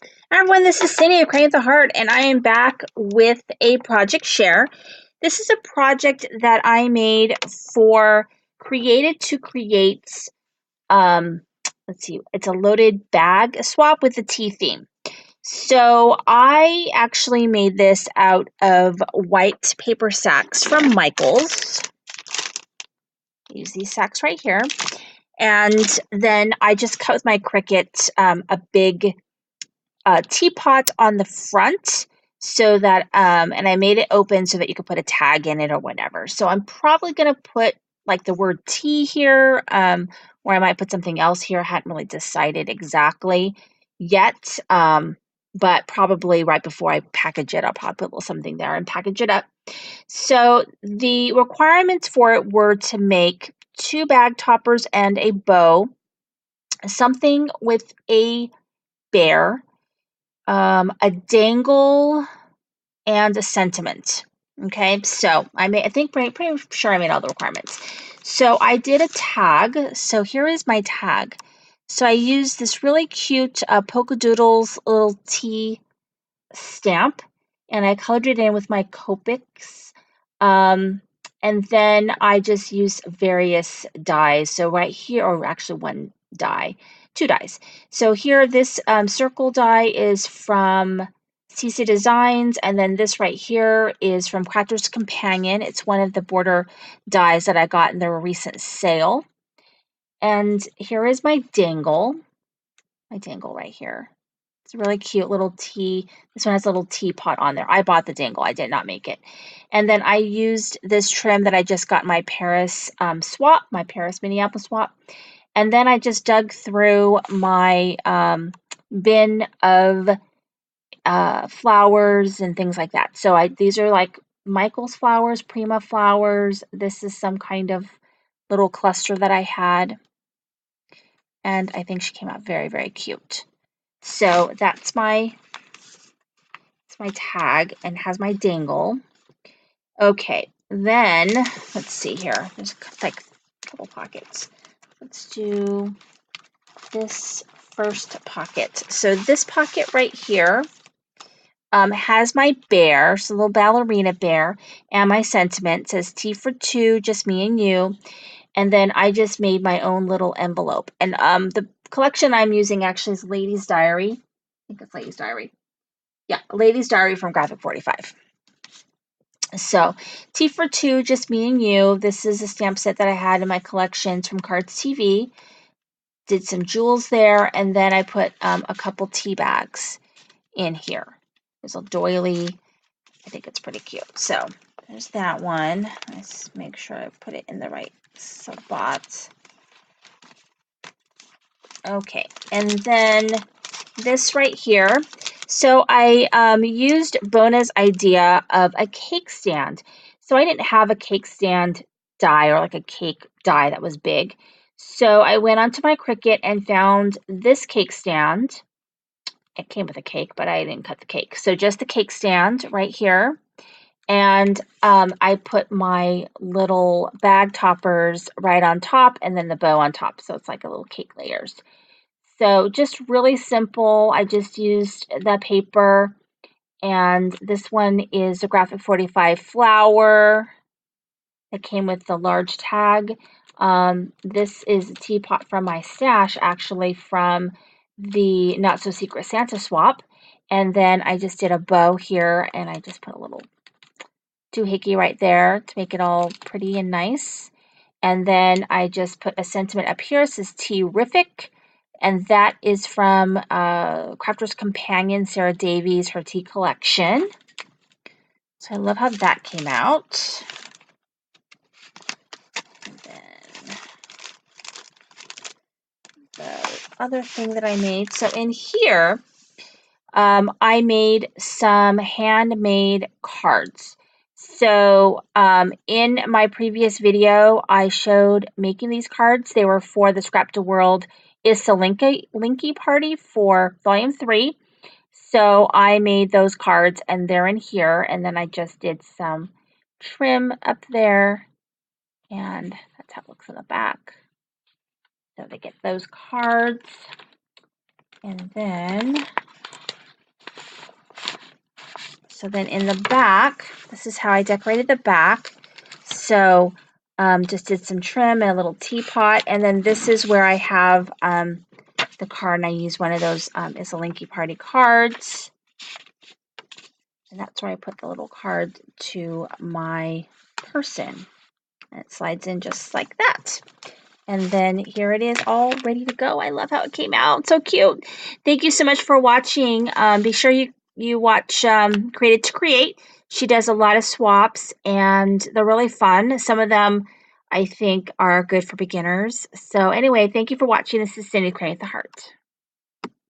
Hi everyone, this is Cindy of Create the Heart, and I am back with a project share. This is a project that I made for Created to Create's, let's see, it's a loaded bag swap with the tea theme. So I actually made this out of white paper sacks from Michaels. Use these sacks right here. And then I just cut with my Cricut a big teapot on the front so that and I made it open so that you could put a tag in it or whatever. So I'm probably going to put like the word tea here, or I might put something else here. I hadn't really decided exactly yet, but probably right before I package it, I'll probably put a little something there and package it up. So the requirements for it were to make 2 bag toppers and a bow, something with a bear, a dangle, and a sentiment. Okay, so I think pretty sure I made all the requirements. So I did a tag. So here is my tag. So I used this really cute Polka Doodles little tea stamp, and I colored it in with my Copics. And then I just used various dies. So right here, or actually one die, 2 dies. So here, this circle die is from CC Designs, and then this right here is from Crafter's Companion. It's one of the border dies that I got in their recent sale. And here is my dangle right here. It's a really cute little tea. This one has a little teapot on there. I bought the dangle. I did not make it. And then I used this trim that I just got my Paris swap, my Paris Minneapolis swap. And then I just dug through my bin of flowers and things like that. So these are like Michael's flowers, Prima flowers. This is some kind of little cluster that I had. And I think she came out very, very cute. So that's my tag and has my dangle. Okay, then let's see here. There's like a couple pockets. Let's do this first pocket. So this pocket right here has my bear, so a little ballerina bear, and my sentiment. It says tea for 2, just me and you. And then I just made my own little envelope. And the collection I'm using actually is Lady's Diary. I think it's Lady's Diary. Yeah, Lady's Diary from Graphic 45. So, tea for 2, just me and you. This is a stamp set that I had in my collections from Cards TV. Did some jewels there, and then I put a couple tea bags in here. There's a doily. I think it's pretty cute. So, there's that one. Let's make sure I put it in the right spot. Okay, and then this right here. So I used Bona's idea of a cake stand. So I didn't have a cake stand die or like a cake die that was big. So I went onto my Cricut and found this cake stand. It came with a cake, but I didn't cut the cake. So just the cake stand right here. And I put my little bag toppers right on top and then the bow on top. So it's like a little cake layers. So just really simple. I just used the paper, and this one is a Graphic 45 flower. It came with the large tag. This is a teapot from my stash, actually from the Not So Secret Santa swap. And then I just did a bow here, and I just put a little doohickey right there to make it all pretty and nice. And then I just put a sentiment up here. It says Tea-rific. And that is from Crafter's Companion, Sarah Davies, her tea collection. So I love how that came out. And then the other thing that I made. So in here, I made some handmade cards. So in my previous video, I showed making these cards. They were for the Scrap to World Is a Linky Party for Volume 3. So I made those cards, and they're in here. And then I just did some trim up there. And that's how it looks in the back. So they get those cards. And then So then in the back, this is how I decorated the back. So just did some trim and a little teapot. And then this is where I have the card, and I use one of those, it's a Linky Party cards. And that's where I put the little card to my person. And it slides in just like that. And then here it is all ready to go. I love how it came out. So cute. Thank you so much for watching. Be sure you watch Created to Create. She does a lot of swaps, and they're really fun. Some of them I think are good for beginners. So anyway, thank you for watching. This is Cindy Creating the Heart.